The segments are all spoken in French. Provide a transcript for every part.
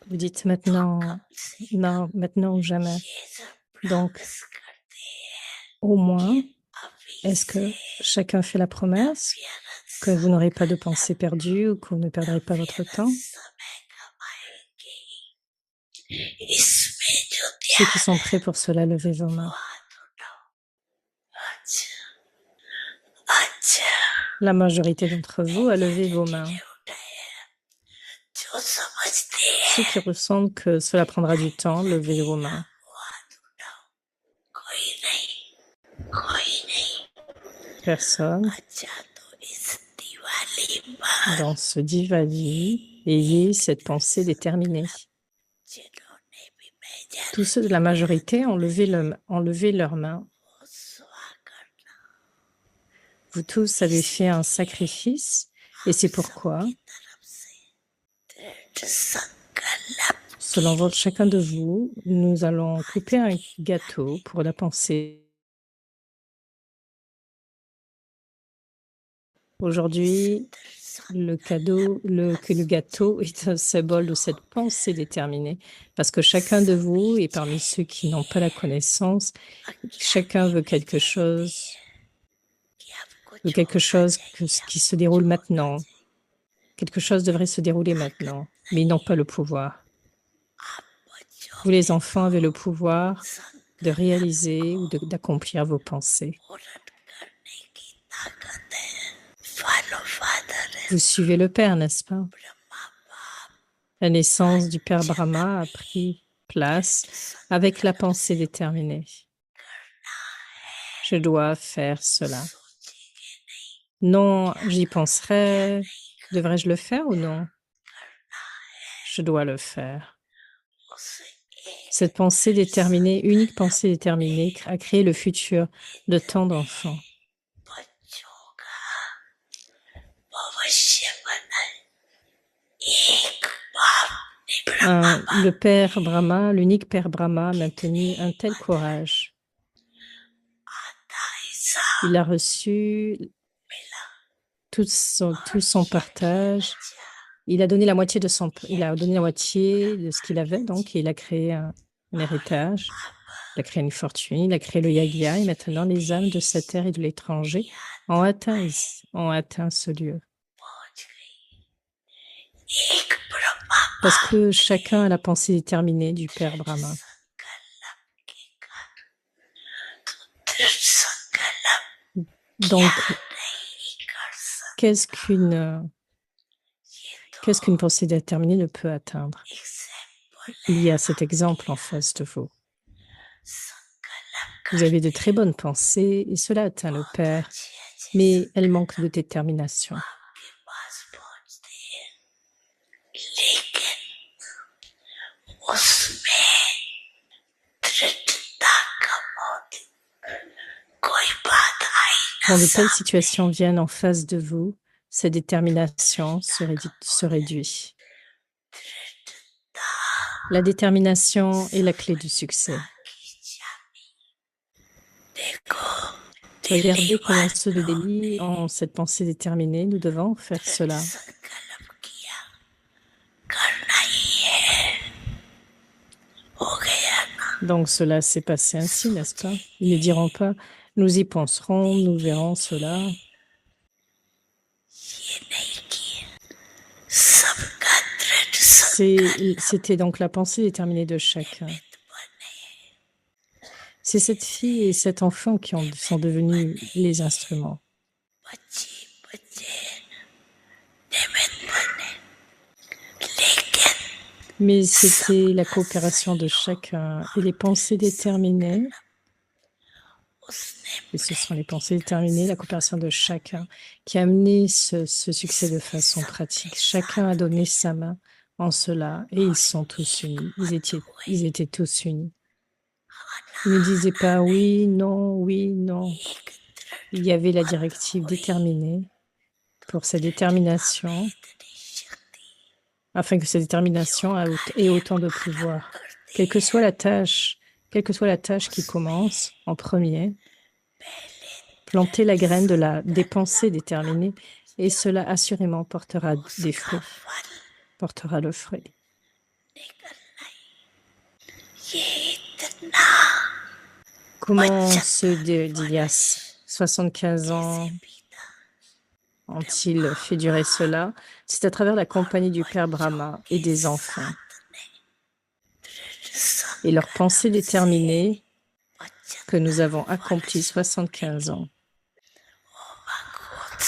Vous dites maintenant, non, maintenant ou jamais. Donc, au moins, est-ce que chacun fait la promesse que vous n'aurez pas de pensée perdue ou que vous ne perdrez pas votre temps? Ceux qui sont prêts pour cela, levez vos mains. La majorité d'entre vous a levé vos mains. Ceux qui ressentent que cela prendra du temps, levez vos mains. Personne. Dans ce Diwali, ayez cette pensée déterminée. Tous ceux de la majorité ont levé leurs mains. Vous tous avez fait un sacrifice et c'est pourquoi, selon chacun de vous, nous allons couper un gâteau pour la pensée. Aujourd'hui, le gâteau est un symbole de cette pensée déterminée parce que chacun de vous, et parmi ceux qui n'ont pas la connaissance, chacun veut quelque chose qui se déroule maintenant. Quelque chose devrait se dérouler maintenant, mais ils n'ont pas le pouvoir. Vous, les enfants, avez le pouvoir de réaliser ou d'accomplir vos pensées. Vous suivez le Père, n'est-ce pas? La naissance du Père Brahma a pris place avec la pensée déterminée. Je dois faire cela. Non, j'y penserai. Devrais-je le faire ou non? Je dois le faire. Cette pensée déterminée, unique pensée déterminée, a créé le futur de tant d'enfants. Le Père Brahma, l'unique Père Brahma, a maintenu un tel courage. Il a reçu tout son partage. Il a donné la moitié de ce qu'il avait, donc, et il a créé un héritage. Il a créé une fortune, il a créé le yagya, et maintenant les âmes de cette terre et de l'étranger ont atteint ce lieu. Parce que chacun a la pensée déterminée du Père Brahma. Donc, qu'est-ce qu'une pensée déterminée ne peut atteindre? Il y a cet exemple en face de vous. Vous avez de très bonnes pensées et cela atteint le Père, mais elle manque de détermination. Quand de telles situations viennent en face de vous, cette détermination se réduit. La détermination est la clé du succès. Regardez comment ceux de Delhi ont cette pensée déterminée. Nous devons faire cela. Donc cela s'est passé ainsi, n'est-ce pas? Ils ne diront pas, nous y penserons, nous verrons cela. C'était donc la pensée déterminée de chacun. C'est cette fille et cet enfant qui sont devenus les instruments. Mais c'était la coopération de chacun et les pensées déterminées. Et ce sont les pensées déterminées, la coopération de chacun qui a amené ce succès de façon pratique. Chacun a donné sa main en cela et ils sont tous unis. Ils étaient tous unis. Ils ne disaient pas oui, non, oui, non. Il y avait la directive déterminée pour sa détermination, afin que cette détermination ait autant de pouvoir. Quelle que soit la tâche qui commence en premier, planter la graine des pensées déterminées Et cela assurément portera des fruits, portera le fruit. Comment ceux d'il y a 75 ans ont-ils fait durer cela? C'est à travers la compagnie du Père Brahma et des enfants. Et leur pensée déterminée que nous avons accompli 75 ans.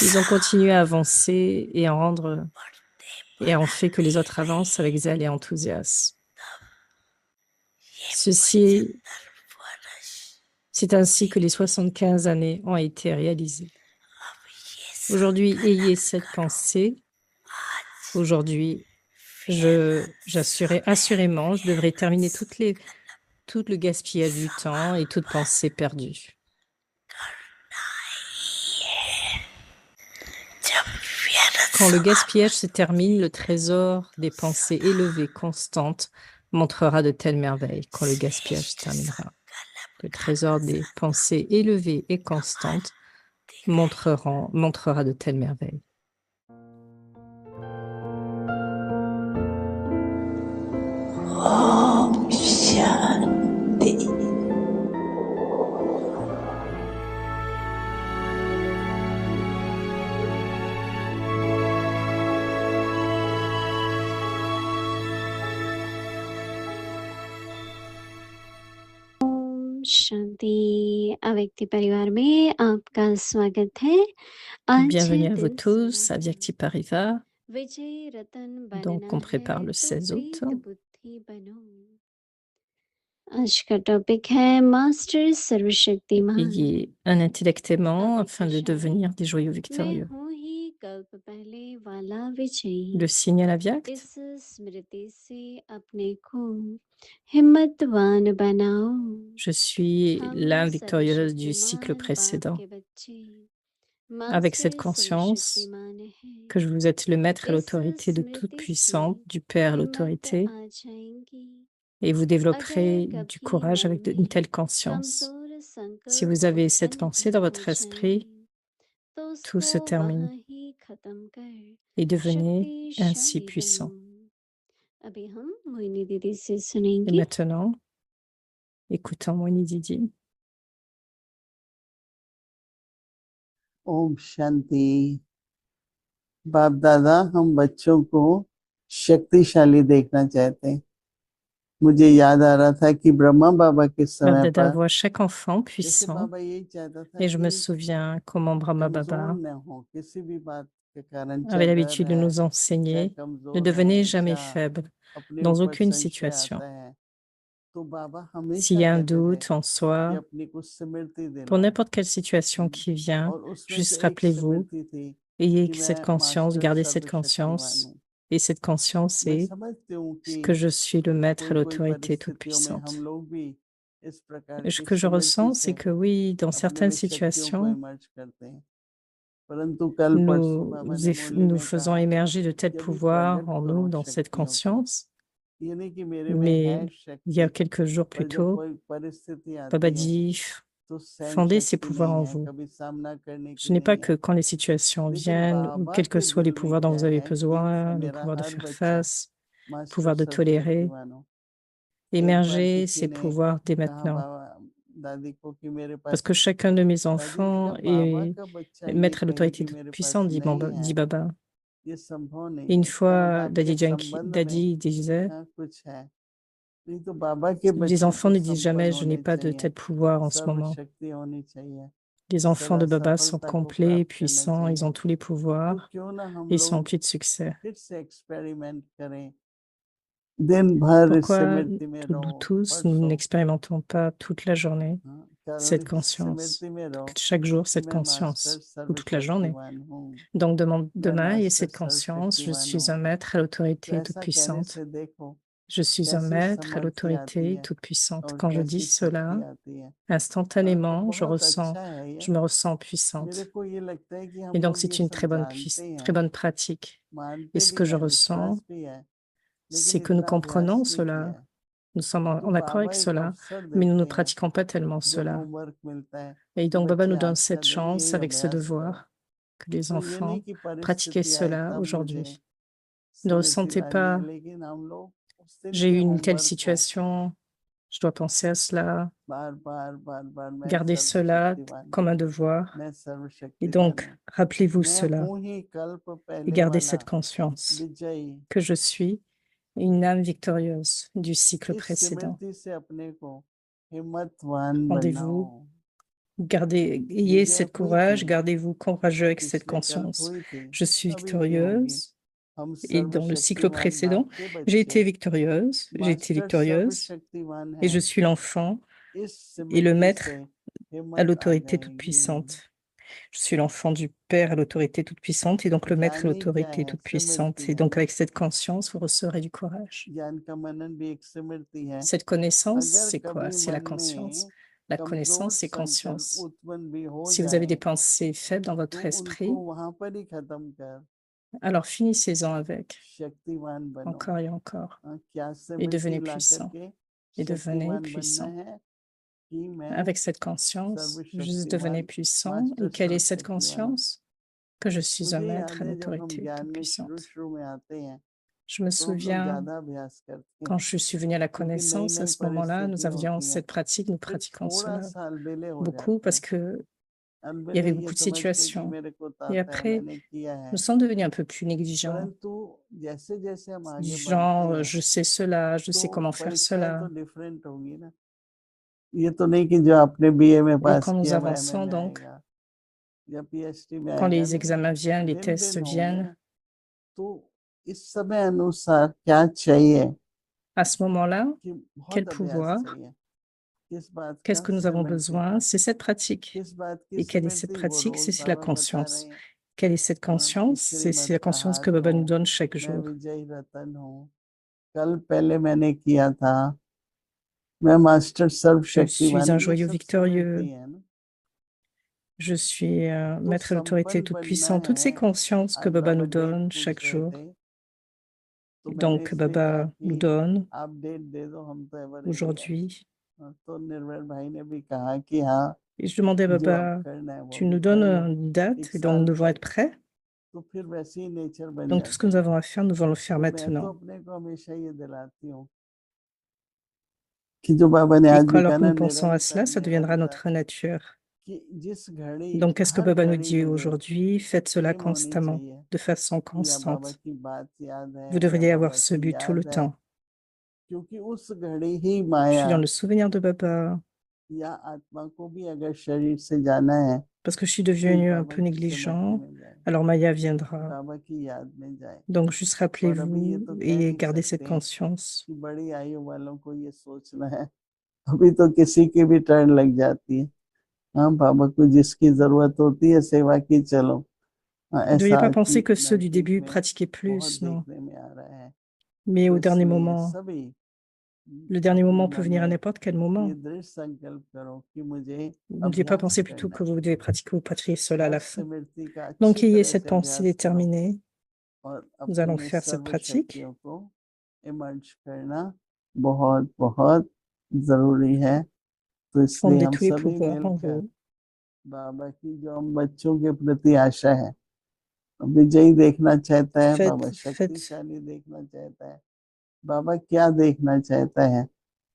Ils ont continué à avancer et ont fait que les autres avancent avec zèle et enthousiasme. C'est ainsi que les 75 années ont été réalisées. Aujourd'hui, ayez cette pensée. Aujourd'hui, assurément, je devrais terminer tout le gaspillage du temps et toute pensée perdue. Quand le gaspillage se termine, le trésor des pensées élevées, constantes, montrera de telles merveilles. Quand le gaspillage se terminera, le trésor des pensées élevées et constantes montrera de telles merveilles. Om Shanti. शांति अव्यक्ति परिवार में आपका स्वागत है। Bienvenue à vous tous à Vyakti Parivar. विजय रतन Donc, बनना on prépare है le तो 16 août. प्रीत बुद्धि बनो। आज का टॉपिक है मास्टर सर्वशक्तिमान। Ayez un intellect aimant afin de devenir des joyeux मैं victorieux. हूँ ही कल्प पहले वाला विजयी। Le signal Avyakt. इस स्मृति से अपने को हिम्मतवान बनाओ। Je suis हम l'âme victorieuse du cycle सर्वशक्तिमान बाप précédent. के बच्चे। Avec cette मास्टर conscience सर्वशक्तिमान है। que vous êtes le maître et इस l'autorité de toute स्मृति puissance, से du Père हिम्मत l'autorité, आ जाएंगी। et vous अगर développerez du कभी courage मन avec une में telle conscience. कमजोर Si vous संकल्प avez cette उत्पन्न pensée dans भी हो votre esprit, जाए तो tout se उसको termine वहाँ ही खत्म कर et devenez ainsi शक्तिशाली puissant. बनो। अभी हम मोहिनी दीदी से Et सुनेंगे। maintenant, écoutons Moini Didi. Om शांति। बाप दादा हम बच्चों को शक्तिशाली देखना चाहते हैं। मुझे याद आ रहा था कि ब्रह्मा बाबा के समय Bab-Dada पर voit chaque enfant जैसे puissant बाबा यही चाहता था et je me कि souviens comment Brahma कमजोर Baba न हो, किसी भी बात के कारण, avait चाहे डर l'habitude de है, nous चाहे enseigner, ne कमजोर devenez है, jamais चाहे faible अपने dans ऊपर aucune संशय situation. आता है, तो बाबा S'il हमेशा y a un कहते थे doute en कि soi, अपनी कुछ स्मृति pour दिलाओ। n'importe quelle situation qui vient, और उसमें से juste एक rappelez-vous, स्मृति थी ayez कि cette मैं conscience, मास्टर gardez cette सर्वशक्तिमान conscience. हूँ। Et cette conscience मैं est समझती हूँ कि que je suis le maître et कोई कोई l'autorité परिस्थितियों में toute-puissante. हम लोग भी इस प्रकार Et ce की que je स्मृति ressens, c'est से que oui, dans अपने certaines में शक्तियों को situations, इमर्ज करते हैं। परंतु कल परसों बाबा ने मुरली nous में faisons कहा émerger de tels कि अभी pouvoirs प्रकट en nous करो dans cette शक्तियों को। conscience. ये नहीं कि मेरे में Mais है il y a शक्ति, quelques jours पर plus जब tôt, कोई परिस्थिति Baba आती है dit, तो सहन fondez ces शक्ति pouvoirs नहीं en है, vous. कभी सामना करने की Ce n'est pas नहीं que है। quand les situations लेकिन viennent, ou बाबा quels que के soient les दिल में pouvoirs dont vous क्या avez है कि besoin, le मेरा pouvoir de हर faire बच्चा face, le master pouvoir de tolérer, सर्वशक्तिमान हो। एक बार émerger किसी ces ने pouvoirs dès कहा maintenant. बाबा दादी को कि मेरे Parce पास, que chacun de mes दादी क्या enfants बाबा est का बच्चा ये maître à कहे l'autorité कि toute मेरे पास puissante, नहीं है, dit Baba. ये संभव नहीं Et une है। क्या fois, आपके संबंध में Daddy disait, कुछ है? नहीं तो बाबा के les बच्चों enfants को ne disent संपन्न jamais, je n'ai होने pas de चाहिए, tel pouvoir en ce moment. सर्वशक्ति होनी चाहिए, Les enfants सदा de Baba sont सफलता को complets, प्राप्त करना puissants, ils चाहिए। ont tous les तो pouvoirs, क्यों ना हम et ils sont लोग remplis de succès. फिर से एक्सपेरिमेंट करें, दिन भर इस Pourquoi स्मृति में nous रहो। tous, nous परसों n'expérimentons pas toute la journée कल cette इस conscience, स्मृति में रहो chaque jour कि cette मैं master conscience, ou toute la journée? सर्वशक्तिमान हूँ, Donc मैं demain, ayez master cette conscience, je सर्वशक्तिमान suis हूँ। un maître à तो l'autorité toute ऐसा कहने puissante. से देखो Je suis un कैसी maître à समर्थी आती l'autorité है toute puissante. और Quand je dis कैसी cela, शक्ति आती है। तो instantanément, बहुत अच्छा है ये। je me ressens मेरे puissante. को ये लगता है कि Et हम donc, लोग ये c'est une सब très जानते très हैं, bonne pratique. Et मानते ce भी que je हैं, ressens, विश्वास भी है, c'est लेकिन que nous इतना comprenons अभ्यास नहीं cela. किया है। Nous sommes तो en accord बाबा avec एक cela, अवसर mais nous देते ne हैं pratiquons pas tellement जब cela. होमवर्क मिलता है Et कि donc, Baba nous बच्चे donne आज का cette दिन chance यही avec ce अभ्यास करो। devoir. que les तो ये नहीं enfants कि pratiquaient परिस्थितियां cela एकदम मुझे aujourd'hui. Ne सिरे ressentez चिढ़ा रही pas, हैं, लेकिन हम लोग उस दिन j'ai के eu une telle होमवर्क को situation, je dois penser à cela, बार बार बार बार मैं garder cela सर्वशक्तिमान comme हूँ, un devoir. मैं Et सर्वशक्तिमान donc, हूँ, rappelez-vous मैं cela हूँ ही कल्प et पहले gardez वाला cette conscience विजयी। que je suis une âme victorieuse du cycle इस précédent. स्मृति से अपने को हिम्मतवान Rendez-vous, बनाओ। ayez विजय cette हुई थी, courage, gardez-vous courageux avec cette पिछले कल्प conscience. हुई थी, Je suis अभी भी होगी। victorieuse. हम Et dans le cycle सर्वशक्तिमान बाप précédent, के j'ai été बच्चे, victorieuse, j'ai été master victorieuse, सर्वशक्तिमान et है। je suis l'enfant इस et le स्मृति maître से à हिम्मत आ l'autorité जाएगी। toute-puissante. Je suis l'enfant du Père à l'autorité toute-puissante et donc le maître à ज्ञानी क्या l'autorité है? toute-puissante. स्मृति Et donc है। avec cette conscience, vous recevrez du courage. ज्ञान का मनन भी एक स्मृति है। Cette connaissance, अगर c'est quoi? कभी C'est la मन conscience. में La कमजोर connaissance, c'est संकल्प conscience. उत्पन्न भी हो Si vous avez des जाए, pensées faibles dans तो votre उनको esprit, वहां पर ही खत्म कर alors finissez-en avec, शक्तिवान बनो। encore et encore, हाँ, क्या et स्मृति devenez ला puissant, करके et devenez शक्तिवान बनना puissant. है कि मैं Avec cette conscience, juste devenez सर्वशक्तिमान puissant. Master Et quelle est cette सर्वशक्तिमान हूँ। conscience? Que je suis un मुझे maître याद à है जब हम l'autorité ज्ञान में toute-puissante. शुरू में आते हैं Je me तो हम लोग souviens, ज्यादा अभ्यास करते हैं, quand je suis venue à la क्योंकि नई connaissance, à नई ce moment-là, nous परिस्थितियां avions होती हैं। cette pratique, nous फिर pratiquons थोड़ा cela सा अलबेले हो beaucoup जाते parce हैं, qu'il y अलबेले avait ये beaucoup de समझ के कि situations. मेरे को तो Et आता है, après, मैंने किया je है। me sens devenue un peu plus négligent. परंतु जैसे जैसे हम Du आगे बढ़ते genre, हैं je sais cela, je तो sais comment faire परीक्षाएं तो cela. डिफरेंट होंगी ना। ये तो नहीं कि जो आपने बीए में Et पास quand nous किया वो avançons, एमए में donc, आएगा या पीएचडी में quand आएगा, les examens viennent, les दिन tests दिन होंगे viennent, ना। तो इस समय अनुसार क्या चाहिए à ce moment-là, कि quel बहुत अभ्यास pouvoir, चाहिए। किस बात qu'est-ce का? que nous avons स्मृति besoin? का। C'est cette pratique. किस बात की Et quelle est cette स्मृति? वो pratique? रोज C'est la बाबा बता conscience. रहे हैं। Quelle est cette हाँ, कि conscience? C'est श्रीमत la का conscience que हाथ Baba nous हूँ, donne chaque मैं jour. विजयी रतन हूँ, कल पहले मैंने किया था, मैं मास्टर Je suis सर्वशक्तिमान un हूँ। ये joyeux सब victorieux. स्मृति है ना। Je suis तो maître à l'autorité संपन्न बनना toute-puissante. Toutes ces है। consciences que आज Baba बाबा nous डेट donne पूछ chaque रहे jour, थे, तो et मैंने donc इसलिए कहा Baba nous कि donne आप डेट दे दो, हम तो एवर रेडी है। aujourd'hui. तो निर्मल भाई ने भी कहा कि हाँ, Et je demandais à जो आप Baba, करना है वो tu भी nous कर donnes लो une date एक et donc साल nous devons तक। être prêts. तो फिर वैसे ही नेचर बन Donc tout ce que जाती nous है। avons à faire, nous allons le faire तो मैं तो maintenant. अपने को हमेशा ये दिलाती हूँ कि जो बाबा ने Et आज भी alors कहा que ना, nous pensons à cela, ça deviendra निरंतर notre nature. कि जिस घड़ी, Donc qu'est-ce que हर Baba nous घड़ी dit मुझे aujourd'hui? Faites cela एम होनी constamment, चाहिए de façon कि या बाबा constante. की बात याद है Vous या devriez बाबा avoir ce की but tout le याद है, temps. क्योंकि उस घड़ी ही Je माया suis dans le souvenir de Baba या आत्मा को भी अगर शरीर से जाना है parce que je suis तो devenu un बाबा peu की स्मृति négligent. में जाए, Alors Maya viendra. बाबा की याद में जाए। Donc juste और अभी ये rappelez-vous तो कह et नहीं gardez cette सकते conscience. कि बड़ी आयु वालों को ये सोचना है, अभी तो किसी की भी टर्न लग जाती है। हाँ, बाबा को जिसकी जरूरत होती है सेवा की, चलो। हाँ, Vous ne devriez ऐसा pas आज penser की que ceux du नजदीक début में pratiquaient बहुत plus, non. देखने में आ रहा है। Mais तो au dernier इसलिए moment, सभी le dernier अपने moment peut मन venir à में n'importe quel ये moment. दृढ़ संकल्प करो कि मुझे Vous ne devez pas अभ्यास penser plutôt करना que है। vous devez pratiquer ou pratiquer cela à हर la fin. स्मृति का Donc अच्छी ayez तरह cette से pensée अभ्यास करो déterminée. और Nous allons अपनी faire cette सर्व pratique. शक्तियों को इमर्ज करना बहुत बहुत जरूरी है। तो इसलिए Fondez हम tous les सभी pouvoirs en मिलकर vous. बाबा की जो हम बच्चों के प्रति आशा है, विजयी देखना चाहता है, बाबा Faites, शक्तिशाली देखना चाहता है, बाबा क्या देखना चाहता है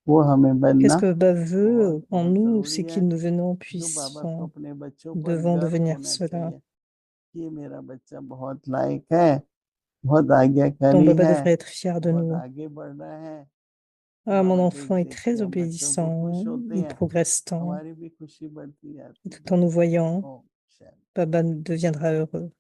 वो हमें qu'est-ce बनना que Baba बहुत veut en बहुत nous, जरूरी c'est है। कि nous venons जो बाबा को अपने बच्चों पर devons गर्व devenir होना cela. चाहिए कि ये मेरा बच्चा बहुत लायक है, बहुत Donc आज्ञाकारी Baba है, devrait être fier de बहुत nous. आगे बढ़ रहा है। Ah, mon बाबा देख enfant est देख très के हम बच्चों को obéissant, खुश होते il हैं, progresse tant. हमारी भी खुशी बढ़ती Et जाती है। tout en nous voyant, Om Shanti. Baba deviendra heureux.